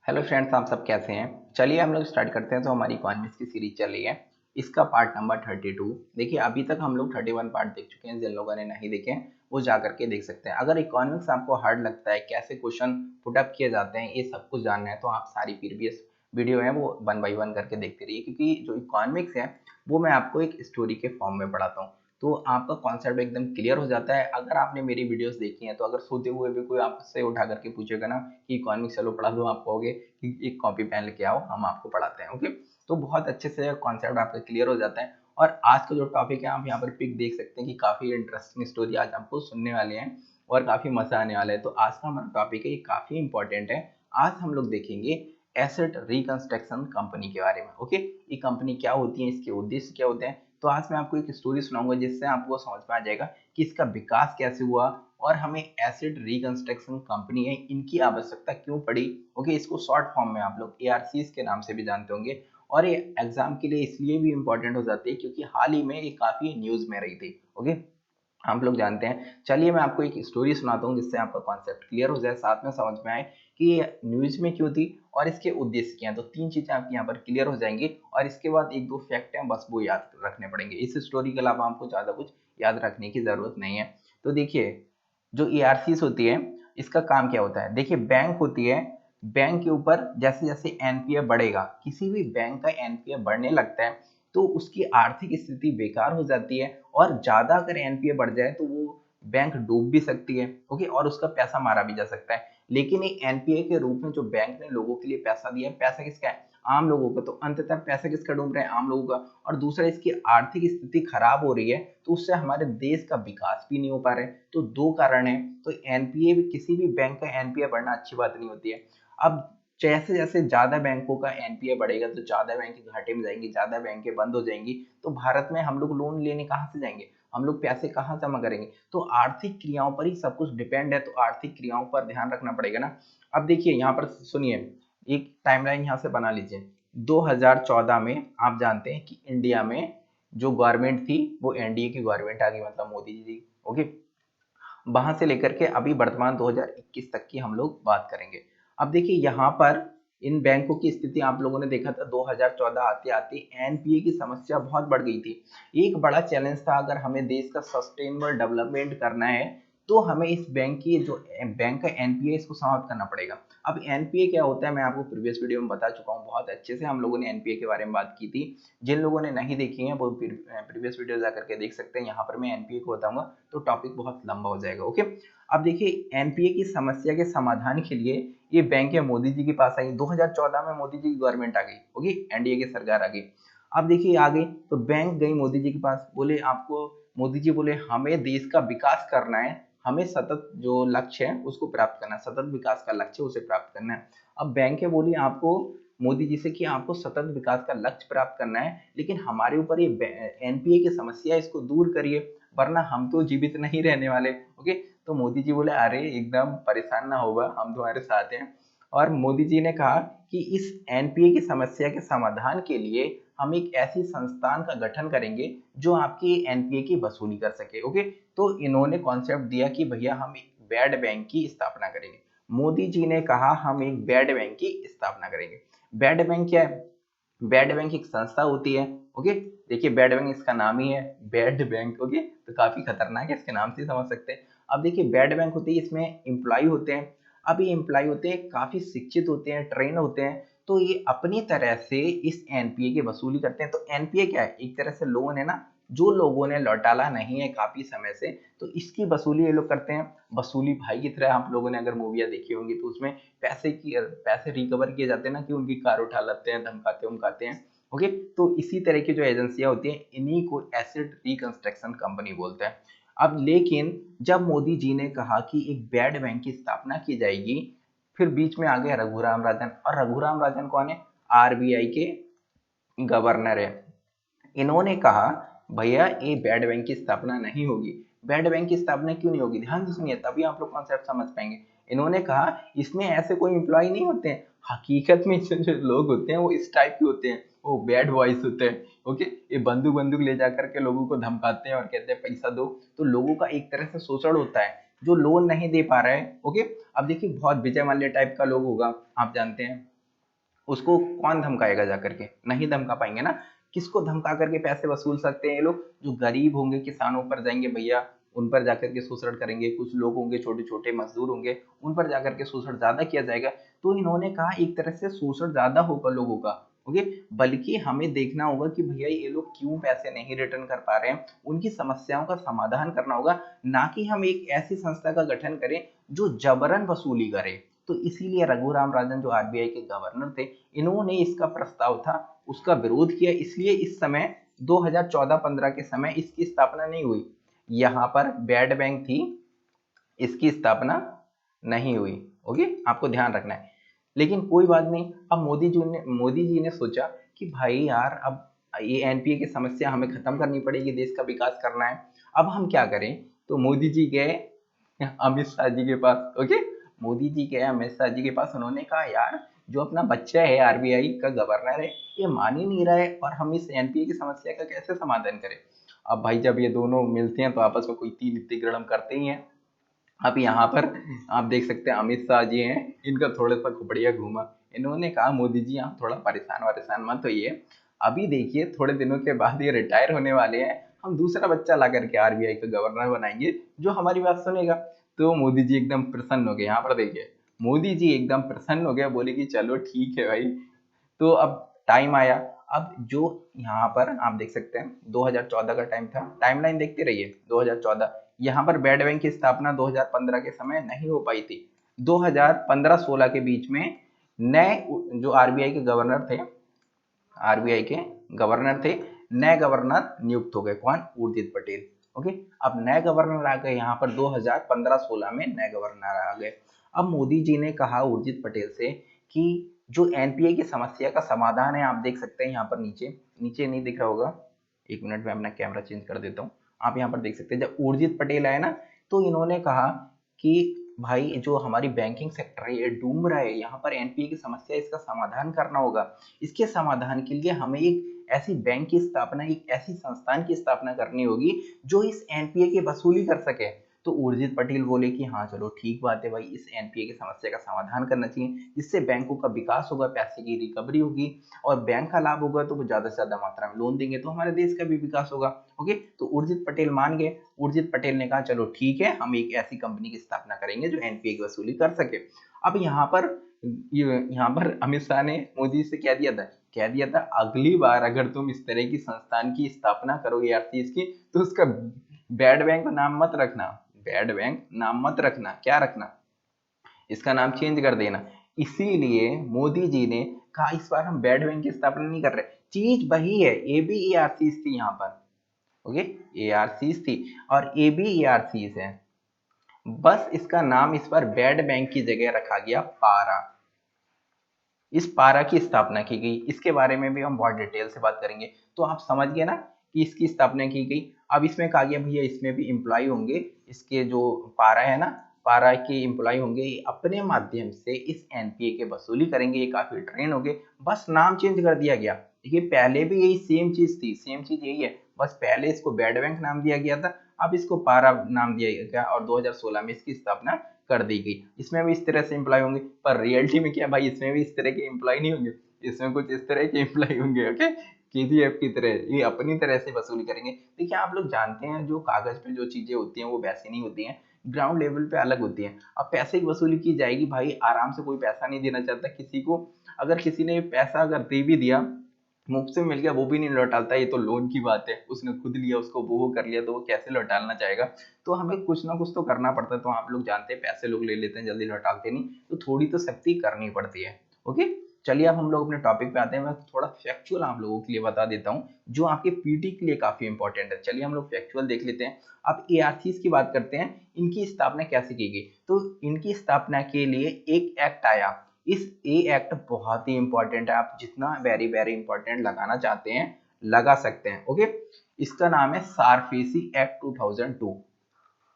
Hello friends, आप सब कैसे हैं। चलिए हम लोग स्टार्ट करते हैं। तो हमारी इकोनॉमिक्स की सीरीज चल रही है, इसका पार्ट नंबर 32। देखिए अभी तक हम लोग 31 पार्ट देख चुके हैं। जिन लोगों ने नहीं देखे हैं वो जा करके देख सकते हैं। अगर इकोनॉमिक्स आपको हार्ड लगता है, कैसे क्वेश्चन पुट अप किए जाते हैं, ये सब कुछ जानना है, तो आप सारी प्रीवियस वीडियो है वो 1 बाई 1 करके देखते रहिए, क्योंकि जो इकोनॉमिक्स है वो मैं आपको एक स्टोरी के फॉर्म में पढ़ाता हूँ। तो आपका कॉन्सेप्ट एकदम क्लियर हो जाता है। अगर आपने मेरी वीडियोस देखी हैं तो अगर सोते हुए भी कोई आपसे उठा करके पूछेगा ना कि इकोनॉमिक्स चलो पढ़ा दो, आप कहोगे कि एक कॉपी पेन लेके आओ, हम आपको पढ़ाते हैं। ओके, तो बहुत अच्छे से कॉन्सेप्ट आपका क्लियर हो जाता है। और आज का जो टॉपिक है, आप यहाँ पर पिक देख सकते हैं कि काफ़ी इंटरेस्टिंग स्टोरी आज आपको सुनने वाले हैं और काफ़ी मज़ा आने वाला है। तो आज का हमारा टॉपिक है, ये काफ़ी इंपॉर्टेंट है। आज हम लोग देखेंगे एसेट रिकंस्ट्रक्शन कंपनी के बारे में। ओके, ये कंपनी क्या होती है, इसके उद्देश्य क्या होते हैं। तो आज मैं आपको एक स्टोरी सुनाऊंगा जिससे आपको समझ में आ जाएगा कि इसका विकास कैसे हुआ और हमें एसिड रिकंस्ट्रक्शन कंपनी है इनकी आवश्यकता क्यों पड़ी। ओके, इसको शॉर्ट फॉर्म में आप लोग एआरसीज के नाम से भी जानते होंगे। और ये एग्जाम के लिए इसलिए भी इंपॉर्टेंट हो जाती है क्योंकि हाल ही में ये काफी न्यूज में रही थी। ओके, हम लोग जानते हैं। चलिए मैं आपको एक स्टोरी सुनाता हूँ जिससे आपका कॉन्सेप्ट क्लियर हो जाए, साथ में समझ में आए कि ये न्यूज में क्यों थी और इसके उद्देश्य क्या है। तो तीन चीजें आपकी यहाँ पर क्लियर हो जाएंगी और इसके बाद एक दो फैक्ट हैं, बस वो याद रखने पड़ेंगे। इस स्टोरी के अलावा आपको ज्यादा कुछ याद रखने की जरूरत नहीं है। तो देखिए, जो ईआरसीज होती है इसका काम क्या होता है। देखिए, बैंक होती है, बैंक के ऊपर जैसे जैसे एनपीए बढ़ेगा, किसी भी बैंक का एनपीए बढ़ने लगता है तो उसकी आर्थिक स्थिति बेकार हो जाती है। और ज्यादा अगर एनपीए बढ़ जाए तो वो बैंक डूब भी सकती है। ओके, और उसका पैसा मारा भी जा सकता है। लेकिन ये एनपीए के रूप में जो बैंक ने लोगों के लिए पैसा दिया है, पैसा किसका है, आम लोगों का। तो अंततः पैसा किसका डूब रहा है, आम लोगों का। और दूसरा, इसकी आर्थिक स्थिति खराब हो रही है तो उससे हमारे देश का विकास भी नहीं हो पा रहा है। तो दो कारण है। तो एनपीए भी, किसी भी बैंक का एनपीए बढ़ना अच्छी बात नहीं होती है। अब जैसे जैसे ज्यादा बैंकों का एनपीए बढ़ेगा तो ज्यादा बैंक घाटे में जाएंगी, ज्यादा बैंकें बंद हो जाएंगी। तो भारत में हम लोग लोन लेने कहाँ से जाएंगे, हम लोग पैसे कहाँ जमा करेंगे। तो आर्थिक क्रियाओं पर ही सब कुछ डिपेंड है। तो आर्थिक क्रियाओं पर ध्यान रखना पड़ेगा ना। अब देखिए यहाँ पर सुनिए, एक टाइमलाइन यहाँ से बना लीजिए। 2014 में आप जानते हैं कि इंडिया में जो गवर्नमेंट थी वो एनडीए की गवर्नमेंट आ गई, मतलब मोदी जी थी। ओके, वहां से लेकर के अभी वर्तमान 2021 तक की हम लोग बात करेंगे। अब देखिए यहाँ पर इन बैंकों की स्थिति आप लोगों ने देखा था, 2014 आते आते एनपीए की समस्या बहुत बढ़ गई थी। एक बड़ा चैलेंज था, अगर हमें देश का सस्टेनेबल डेवलपमेंट करना है तो हमें इस बैंक की जो बैंक का एनपीए इसको समाप्त करना पड़ेगा। अब एनपीए क्या होता है मैं आपको प्रीवियस वीडियो में बता चुका हूँ, बहुत अच्छे से हम लोगों ने एनपीए के बारे में बात की थी। जिन लोगों ने नहीं देखी है वो प्रीवियस वीडियो जा करके देख सकते हैं। यहाँ पर मैं एनपीए को बताऊंगा तो टॉपिक बहुत लंबा हो जाएगा। ओके, अब देखिए एनपीए की समस्या के समाधान के लिए ये बैंक मोदी जी के पास आई। 2014 में मोदी जी की गवर्नमेंट आ गई। ओके, एनडीए की सरकार आ गई। अब देखिए आ गई तो बैंक गई मोदी जी के पास, बोले आपको, मोदी जी बोले हमें देश का विकास करना है, हमें सतत जो लक्ष्य है उसको प्राप्त करना है, सतत विकास का लक्ष्य उसे प्राप्त करना है। अब बैंक है बोली आपको, मोदी जी से कि आपको सतत विकास का लक्ष्य प्राप्त करना है, लेकिन हमारे ऊपर ये एनपीए की समस्या है, इसको दूर करिए वरना हम तो जीवित नहीं रहने वाले। ओके, तो मोदी जी बोले अरे एकदम परेशान ना होगा, हम तुम्हारे साथ हैं। और मोदी जी ने कहा कि इस एनपीए की समस्या के समाधान के लिए हम एक ऐसी संस्थान का गठन करेंगे जो आपकी एनपीए की वसूली कर सके। ओके, तो इन्होंने कॉन्सेप्ट दिया कि भैया हम एक बैड बैंक की स्थापना करेंगे। मोदी जी ने कहा हम एक बैड बैंक की स्थापना करेंगे। बैड बैंक क्या है, बैड बैंक एक संस्था होती है। ओके, देखिए बैड बैंक इसका नाम ही है, बैड बैंक। ओके, तो काफी खतरनाक है, इसके नाम से समझ सकते हैं। अब देखिए बैड बैंक होती है, इसमें एम्प्लॉय होते हैं। अब ये एम्प्लॉय होते हैं, काफी शिक्षित होते हैं, ट्रेन होते हैं। तो ये अपनी तरह से इस एनपीए की वसूली करते हैं। तो एनपीए क्या है, एक तरह से लोन है ना, जो लोगों ने लौटाला नहीं है काफी समय से, तो इसकी वसूली ये लोग करते हैं। वसूली भाई की तरह आप लोगों ने अगर मूवियाँ देखी होंगी तो उसमें पैसे रिकवर किए जाते हैं ना, कि उनकी कार उठा लेते हैं, धमकाते उमकाते हैं। ओके, तो इसी तरह की जो एजेंसियां होती हैं इन्हीं को एसेट रिकंस्ट्रक्शन कंपनी बोलते हैं। अब लेकिन जब मोदी जी ने कहा कि एक बैड बैंक की स्थापना की जाएगी, फिर बीच में आ गए रघुराम राजन। और रघुराम राजन कौन है, आरबीआई के गवर्नर है। इन्होंने कहा भैया ये बैड बैंक की स्थापना नहीं होगी। बैड बैंक की स्थापना क्यों नहीं होगी, ध्यान से सुनिए तभी आप लोग कॉन्सेप्ट समझ पाएंगे। इन्होंने कहा इसमें ऐसे कोई एम्प्लॉय नहीं होते हैं, हकीकत में जो लोग होते हैं वो इस टाइप के होते हैं, वो बैड बॉयज होते हैं। ओके, ये बंदूक बंदूक ले जा करके लोगों को धमकाते हैं और कहते हैं पैसा दो। तो लोगों का एक तरह से शोषण होता है, जो लोन नहीं दे पा रहा है। ओके, अब देखिए बहुत विजय माल्या टाइप का लोग होगा, आप जानते हैं उसको कौन धमकाएगा जा करके? नहीं धमका पाएंगे ना। किसको धमका करके पैसे वसूल सकते हैं ये लोग? जो गरीब होंगे, किसानों पर जाएंगे भैया, उन पर जाकर के शोषण करेंगे। कुछ लोग होंगे, छोटे छोटे मजदूर होंगे, उन पर जाकर के शोषण ज्यादा किया जाएगा। तो इन्होंने कहा एक तरह से शोषण ज्यादा होगा लोगों का। ओके, बल्कि हमें देखना होगा कि भैया ये लोग क्यों पैसे नहीं रिटर्न कर पा रहे हैं, उनकी समस्याओं का समाधान करना होगा, ना कि हम एक ऐसी संस्था का गठन करें जो जबरन वसूली करे। तो इसीलिए रघुराम राजन जो आरबीआई के गवर्नर थे, इन्होंने इसका प्रस्ताव था उसका विरोध किया। इसलिए इस समय 2014-15 के समय इसकी स्थापना नहीं हुई। यहाँ पर बैड बैंक थी, इसकी स्थापना नहीं हुई। ओके, आपको ध्यान रखना है। लेकिन कोई बात नहीं, अब मोदी जी ने सोचा कि भाई यार, अब ये एनपीए की समस्या हमें खत्म करनी पड़ेगी, देश का विकास करना है। अब हम क्या करें? तो मोदी जी गए अमित शाह जी के पास। ओके, मोदी जी गए अमित शाह जी के पास। उन्होंने कहा यार, जो अपना बच्चा है आरबीआई का गवर्नर है, ये मान ही नहीं रहा है, और हम इस एनपीए की समस्या का कैसे समाधान करें? अब भाई जब ये दोनों मिलते हैं तो आपस में कोई तीन तिगड़म करते ही हैं। अब यहाँ पर आप देख सकते हैं अमित शाह जी हैं, इनका थोड़ा सा खोपड़िया घूमा। इन्होंने कहा मोदी जी आप थोड़ा परेशान वरेशान मत होइए, अभी देखिए थोड़े दिनों के बाद ये रिटायर होने वाले हैं, हम दूसरा बच्चा ला करके आरबीआई का गवर्नर बनाएंगे जो हमारी बात सुनेगा। तो मोदी जी एकदम प्रसन्न हो गए। यहाँ पर देखिए मोदी जी एकदम प्रसन्न हो गया, बोले कि चलो ठीक है भाई। तो अब टाइम आया। अब जो यहाँ पर आप देख सकते हैं 2014 का टाइम था, टाइमलाइन देखते रहिए। 2014 यहाँ पर बैड बैंक की स्थापना 2015 के समय नहीं हो पाई थी। 2015-16 के बीच में नए जो आरबीआई के गवर्नर थे, आरबीआई के गवर्नर थे, नए गवर्नर नियुक्त हो गए। कौन? उर्जित पटेल। ओके, अब नए गवर्नर आ गए यहाँ पर 2015-16 में नए गवर्नर आ गए। अब मोदी जी ने कहा उर्जित पटेल से कि जो एनपीए की समस्या का समाधान है, आप देख सकते हैं यहाँ पर नीचे नीचे नहीं दिख रहा होगा, एक मिनट में अपना कैमरा चेंज कर देता हूँ। आप यहाँ पर देख सकते हैं जब उर्जित पटेल आए ना, तो इन्होंने कहा कि भाई जो हमारी बैंकिंग सेक्टर है ये डूब रहा है, यहाँ पर एनपीए की समस्या, इसका समाधान करना होगा। इसके समाधान के लिए हमें एक ऐसी बैंक की स्थापना, एक ऐसी संस्थान की स्थापना करनी होगी जो इस एनपीए की वसूली कर सके। तो उर्जित पटेल बोले कि हाँ चलो ठीक बात है भाई, इस एनपीए की समस्या का समाधान करना चाहिए, जिससे बैंकों का विकास होगा, पैसे की रिकवरी होगी, और बैंक का लाभ होगा तो वो ज्यादा से ज्यादा मात्रा में लोन देंगे तो हमारे देश का भी विकास होगा। ओके, तो उर्जित पटेल मान गए। उर्जित पटेल ने कहा चलो ठीक है, हम एक ऐसी कंपनी की स्थापना करेंगे जो एनपीए की वसूली कर सके। अब यहाँ पर अमित शाह ने मोदी से कह दिया था अगली बार अगर तुम इस तरह की संस्थान की स्थापना करोगे यार चीज की, तो उसका बैड बैंक नाम मत रखना, बैड बैंक नाम मत रखना। क्या रखना? इसका नाम चेंज कर देना। इसीलिए मोदी जी ने कहा इस बार हम बैड बैंक की स्थापना नहीं कर रहे, चीज वही है, A B E R C थी यहाँ पर। ओके, ए आर सी थी और A B E R C है, बस इसका नाम इस बार बैड बैंक की जगह रखा गया पारा। इस पारा की स्थापना की गई, इसके बारे में भी हम बहुत डिटेल से बात करेंगे। तो आप समझ गए ना कि इसकी स्थापना की गई। अब इसमें कहा गया भैया इसमें भी एम्प्लॉय होंगे, इसके जो पारा है ना, पारा के एम्प्लॉय होंगे, ये अपने माध्यम से इस एनपीए के वसूली करेंगे, ये काफी ट्रेन हो गए, बस नाम चेंज कर दिया गया। देखिए पहले भी यही सेम चीज थी, सेम चीज यही है, बस पहले इसको बैड बैंक नाम दिया गया था, अब इसको पारा नाम दिया गया और 2016 में इसकी स्थापना कर दी गई। इसमें भी इस तरह से एम्प्लॉय होंगे, पर रियलिटी में क्या भाई, इसमें भी इस तरह के एम्प्लॉय नहीं होंगे, इसमें कुछ इस तरह के एम्प्लॉय होंगे। ओके, केजीएफ की तरह ये अपनी तरह से वसूली करेंगे। देखिए आप लोग जानते हैं जो कागज पे जो चीजें होती हैं वो वैसी नहीं होती हैं, ग्राउंड लेवल पे अलग होती हैं। अब पैसे की वसूली की जाएगी भाई, आराम से कोई पैसा नहीं देना चाहता किसी को। अगर किसी ने पैसा अगर दे भी दिया, मुफ्त से मिल गया, वो भी नहीं लौटाता, ये तो लोन की बात है, उसने खुद लिया, उसको वो कर लिया, तो वो कैसे लौटाना चाहेगा? तो हमें कुछ ना कुछ तो करना पड़ता है। तो आप लोग जानते हैं पैसे लोग ले लेते हैं, जल्दी लौटाते नहीं, तो थोड़ी तो सख्ती करनी पड़ती है। ओके, चलिए अब हम लोग अपने टॉपिक पे आते हैं। मैं थोड़ा फैक्चुअल आप लोगों के लिए बता देता हूँ जो आपके पीटी के लिए काफी इंपॉर्टेंट है। चलिए हम लोग फैक्चुअल देख लेते हैं। अब एआरसीज की बात करते हैं, इनकी स्थापना कैसे की गई? तो इनकी स्थापना के लिए एक एक्ट आया। इस ए एक्ट बहुत ही इंपॉर्टेंट है, आप जितना वेरी वेरी इंपॉर्टेंट लगाना चाहते हैं लगा सकते हैं। ओके, इसका नाम है सारफेसी एक्ट 2002।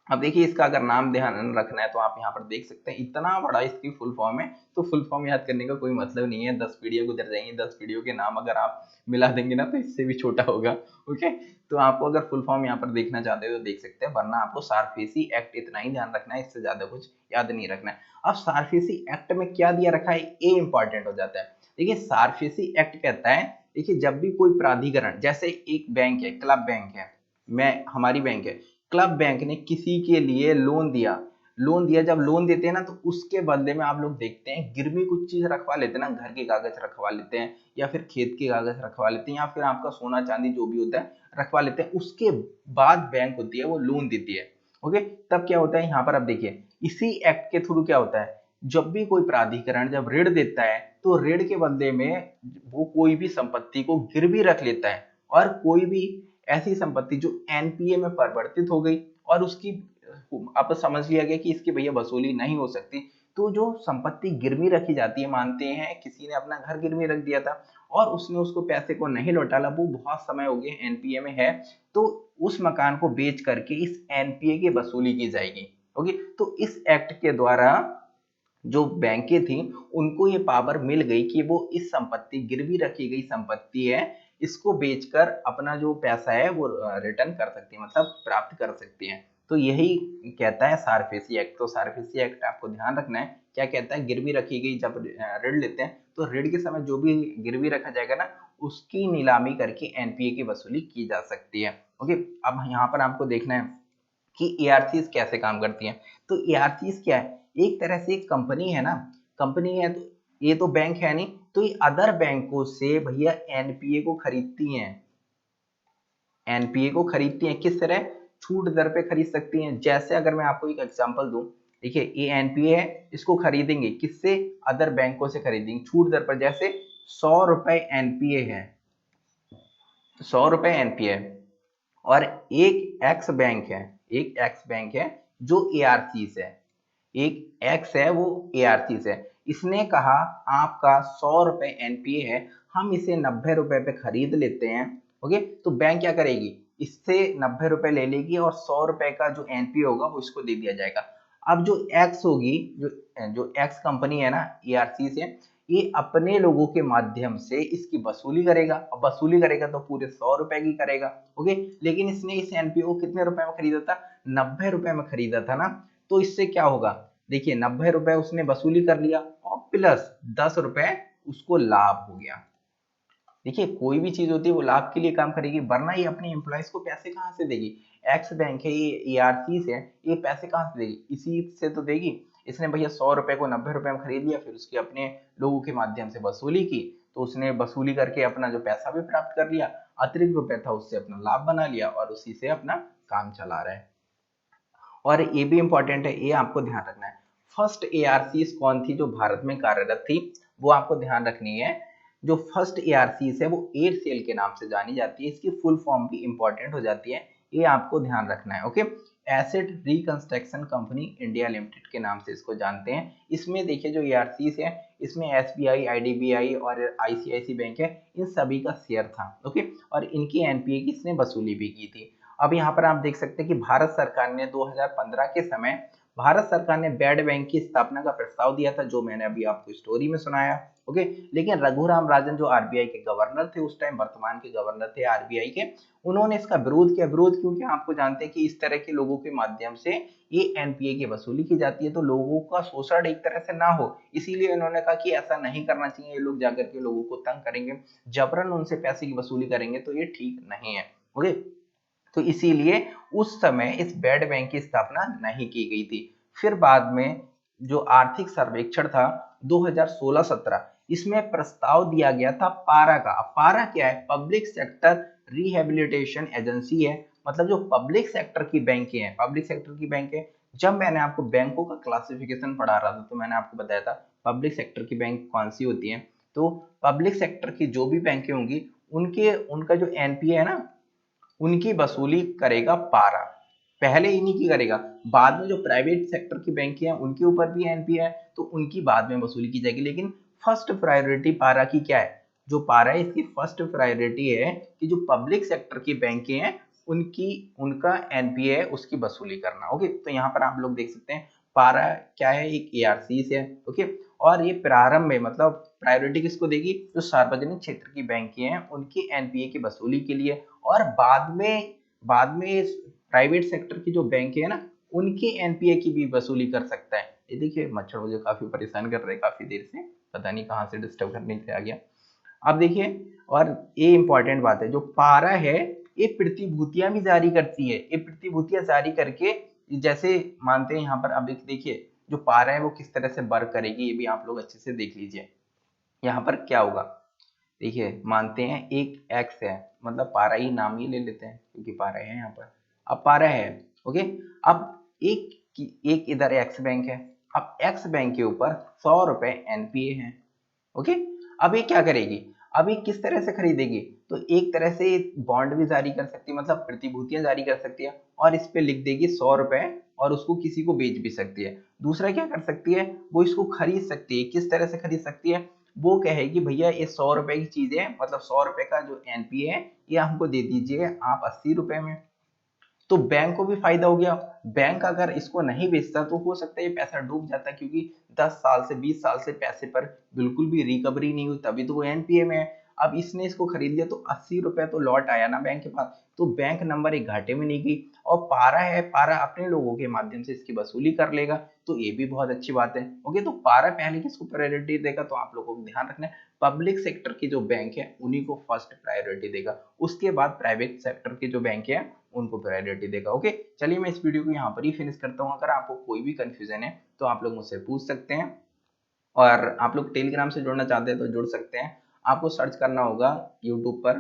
अब देखिए इसका अगर नाम ध्यान रखना है तो आप यहाँ पर देख सकते हैं इतना बड़ा इसकी फुल फॉर्म है, तो फुल फॉर्म याद करने का कोई मतलब नहीं है, 10 पीढ़ियां गुजर जाएंगी, 10 पीढ़ियों के नाम अगर आप मिला देंगे ना तो इससे भी छोटा होगा। ओके, तो आपको अगर फुल फॉर्म यहाँ पर देखना चाहते हो तो देख सकते हैं, वरना आपको सारफेसी एक्ट इतना ही ध्यान रखना है, इससे ज्यादा कुछ याद नहीं रखना है। अब सारफेसी एक्ट में क्या दिया रखा है ये इंपॉर्टेंट हो जाता है। देखिए सारफेसी एक्ट कहता है, देखिए जब भी कोई प्राधिकरण, जैसे एक बैंक है, क्लब बैंक है, मैं हमारी बैंक है, क्लब बैंक ने किसी के लिए लोन दिया, जब लोन देते हैं ना तो उसके बदले में आप लोग देखते हैं गिरवी कुछ चीज रखवा लेते हैं ना, घर के कागज रखवा लेते हैं या फिर खेत के कागज रखवा लेते हैं या फिर आपका सोना चांदी जो भी होता है रखवा लेते हैं, उसके बाद बैंक होती है वो लोन देती है। ओके, तब क्या होता है यहाँ पर, अब देखिए इसी एक्ट के थ्रू क्या होता है, जब भी कोई प्राधिकरण जब ऋण देता है तो ऋण के बदले में वो कोई भी संपत्ति को गिरवी रख लेता है, और कोई भी ऐसी संपत्ति जो एनपीए में परिवर्तित हो गई और उसकी आप समझ लिया गया कि इसकी भैया वसूली नहीं हो सकती, तो जो संपत्ति गिरवी रखी जाती है, मानते हैं किसी ने अपना घर गिरवी रख दिया था और उसने उसको पैसे को नहीं लौटाला, वो बहुत समय हो गया एनपीए में है, तो उस मकान को बेच करके इस एनपीए की वसूली की जाएगी। ओके, तो इस एक्ट के द्वारा जो बैंकें थी उनको ये पावर मिल गई कि वो इस संपत्ति, गिरवी रखी गई संपत्ति है, इसको बेचकर अपना जो पैसा है वो रिटर्न कर सकती है, मतलब प्राप्त कर सकती है। तो यही कहता है सारफेसी एक्ट। तो सारफेसी एक्ट आपको ध्यान रखना है क्या कहता है, गिरवी रखी गई, जब ऋण लेते हैं तो ऋण के समय जो भी गिरवी रखा जाएगा ना उसकी नीलामी करके एनपीए की वसूली की जा सकती है। ओके, अब यहाँ पर आपको देखना है कि एआरसीज कैसे काम करती हैं। तो एआरसीज क्या है, एक तरह से एक कंपनी है ना, कंपनी है तो ये तो बैंक है नहीं, तो ये अदर बैंकों से भैया एनपीए को खरीदती हैं, एनपीए को खरीदती हैं किस तरह, छूट दर पे खरीद सकती हैं। जैसे अगर मैं आपको एक एग्जांपल दूं, देखिए ये एनपीए है, इसको खरीदेंगे किससे, अदर बैंकों से खरीदेंगे छूट दर पर, जैसे 100 रुपए एनपीए है, 100 रुपए एनपीए, और एक एक्स बैंक है, एक एक्स बैंक है जो एआरसी है, एक एक्स है वो एआरसी है, इसने कहा आपका 100 रुपए एनपीए है, हम इसे 90 रुपए पे खरीद लेते हैं। ओके, तो बैंक क्या करेगी, इससे 90 रुपए ले लेगी और 100 रुपए का जो एनपीए होगा वो इसको दे दिया जाएगा। अब जो एक्स होगी, जो जो एक्स कंपनी है ना एआरसी से, ये अपने लोगों के माध्यम से इसकी वसूली करेगा, और वसूली करेगा तो पूरे 100 रुपए की करेगा। ओके, लेकिन इसने इस एनपीओ को कितने रुपए में खरीदा था, 90 रुपए में खरीदा था ना, तो इससे क्या होगा, देखिए 90 रुपए उसने वसूली कर लिया और प्लस 10 रुपए उसको लाभ हो गया। देखिए कोई भी चीज होती है वो लाभ के लिए काम करेगी, वरना ये अपने एम्प्लॉयज को पैसे कहाँ से देगी, एक्स बैंक है ये ईआरसी से, ये पैसे कहाँ से देगी, इसी से तो देगी। इसने भैया 100 रुपए को 90 रुपए में खरीद लिया, फिर उसके अपने लोगों के माध्यम से वसूली की, तो उसने वसूली करके अपना जो पैसा भी प्राप्त कर लिया, अतिरिक्त जो पैसा उससे अपना लाभ बना लिया और उसी से अपना काम चला रहा है। और ये भी इंपॉर्टेंट है, ये आपको ध्यान रखना है, फर्स्ट एआरसी कौन थी जो भारत में कार्यरत थी, वो आपको ध्यान रखनी है। जो फर्स्ट एआरसी है वो एयरसेल के नाम से जानी जाती है, इसकी फुल फॉर्म भी इंपॉर्टेंट हो जाती है, ये आपको ध्यान रखना है। Okay, asset reconstruction company India limited के नाम से इसको जानते हैं। इसमें देखिए जो एआरसी है इसमें एसबीआई, आईडीबीआई और आईसीआईसी बैंक है, इन सभी का शेयर था। ओके, और इनकी एनपीए की इसने वसूली भी की थी। अब यहाँ पर आप देख सकते हैं कि भारत सरकार ने 2015 के समय भारत सरकार ने बैड बैंक की स्थापना का प्रस्ताव दिया था, जो मैंने अभी आपको स्टोरी में सुनाया। ओके, लेकिन रघुराम राजन जो आरबीआई के गवर्नर थे उस टाइम, वर्तमान के गवर्नर थे आरबीआई के, उन्होंने इसका विरोध किया। विरोध क्योंकि आपको जानते हैं कि इस तरह के लोगों के माध्यम से ये एनपीए की वसूली की जाती है, तो लोगों का शोषण एक तरह से ना हो, इसीलिए उन्होंने कहा कि ऐसा नहीं करना चाहिए, ये लोग जाकर के लोगों को तंग करेंगे, जबरन उनसे पैसे की वसूली करेंगे तो ये ठीक नहीं है। ओके, तो इसीलिए उस समय इस बैड बैंक की स्थापना नहीं की गई थी। फिर बाद में जो आर्थिक सर्वेक्षण था 2016-17, इसमें प्रस्ताव दिया गया था पारा का। अब पारा क्या है, पब्लिक सेक्टर रिहेबिलिटेशन एजेंसी है, मतलब जो पब्लिक सेक्टर की बैंकें हैं, पब्लिक सेक्टर की बैंकें, जब मैंने आपको बैंकों का क्लासिफिकेशन पढ़ा रहा था तो मैंने आपको बताया था पब्लिक सेक्टर की बैंक कौन सी होती है। तो पब्लिक सेक्टर की जो भी बैंकें होंगी उनके उनका जो एनपीए है ना उनकी वसूली करेगा पारा, पहले इन्हीं की करेगा, बाद में जो प्राइवेट सेक्टर की बैंक हैं उनके ऊपर भी एनपीए है तो उनकी बाद में वसूली की जाएगी, लेकिन फर्स्ट प्रायोरिटी पारा की क्या है, जो पारा है इसकी फर्स्ट प्रायोरिटी है कि जो पब्लिक सेक्टर की बैंकें हैं उनका एनपीए है उसकी वसूली करना। ओके, तो यहाँ पर आप लोग देख सकते हैं पारा क्या है, एक एआरसी है। ओके, और ये प्रारंभ में मतलब प्रायोरिटी किसको देगी, जो सार्वजनिक क्षेत्र की बैंकें हैं उनकी एनपीए की वसूली के लिए, और बाद में प्राइवेट सेक्टर की जो बैंकें हैं ना उनकी एनपीए की भी वसूली कर सकता है। ये देखिए मच्छर मुझे काफी परेशान कर रहे हैं काफी देर से, पता नहीं कहाँ से डिस्टर्ब करने के लिए आ गया। अब देखिए, और ये इंपॉर्टेंट बात है, जो पारा है ये प्रतिभूतियां भी जारी करती है। ये प्रतिभूतियां जारी करके, जैसे मानते हैं यहाँ पर, अब देखिए जो पारा है वो किस तरह से वर्क करेगी ये भी आप लोग अच्छे से देख लीजिए। यहाँ पर क्या होगा, देखिए मानते हैं एक एक्स है, मतलब पारा ही नाम ही ले लेते हैं क्योंकि पारा है यहाँ पर। अब पारा है, ओके, अब एक इधर एक्स बैंक है, अब एक्स बैंक के ऊपर 100 रुपए एनपीए है। ओके, अब ये क्या करेगी, अब ये किस तरह से खरीदेगी, तो एक तरह से बॉन्ड भी जारी कर सकती है, मतलब प्रतिभूतियां जारी कर सकती है, और इस पे लिख देगी 100 रुपए, और उसको किसी को बेच भी सकती है। दूसरा क्या कर सकती है, वो इसको खरीद सकती है। किस तरह से खरीद सकती है, वो कहेगी भैया ये 100 रुपए की चीज है, मतलब 100 रुपए का जो एनपीए है ये हमको दे दीजिए आप 80 रुपए में। तो बैंक को भी फायदा हो गया। बैंक अगर इसको नहीं बेचता तो हो सकता है ये पैसा डूब जाता, क्योंकि 10 साल से 20 साल से पैसे पर बिल्कुल भी रिकवरी नहीं हुई, तभी तो वो एनपीए में है। अब इसने इसको खरीद लिया तो 80 रुपए तो लौट आया ना बैंक के पास, तो बैंक नंबर एक घाटे में नहीं गई। और पारा है, पारा अपने लोगों के माध्यम से इसकी वसूली कर लेगा, तो ये भी बहुत अच्छी बात है। ओके, तो पारा पहले किसको प्रायोरिटी देगा, तो आप लोगों को ध्यान रखना है पब्लिक सेक्टर की जो बैंक है उन्हीं को फर्स्ट प्रायोरिटी देगा, उसके बाद प्राइवेट सेक्टर के जो बैंक है उनको प्रायोरिटी देगा। ओके, चलिए मैं इस वीडियो को यहाँ पर ही फिनिश करता हूँ। अगर आपको कोई भी कंफ्यूजन है तो आप लोग मुझसे पूछ सकते हैं, और आप लोग टेलीग्राम से जुड़ना चाहते हैं तो जुड़ सकते हैं। आपको सर्च करना होगा यूट्यूब पर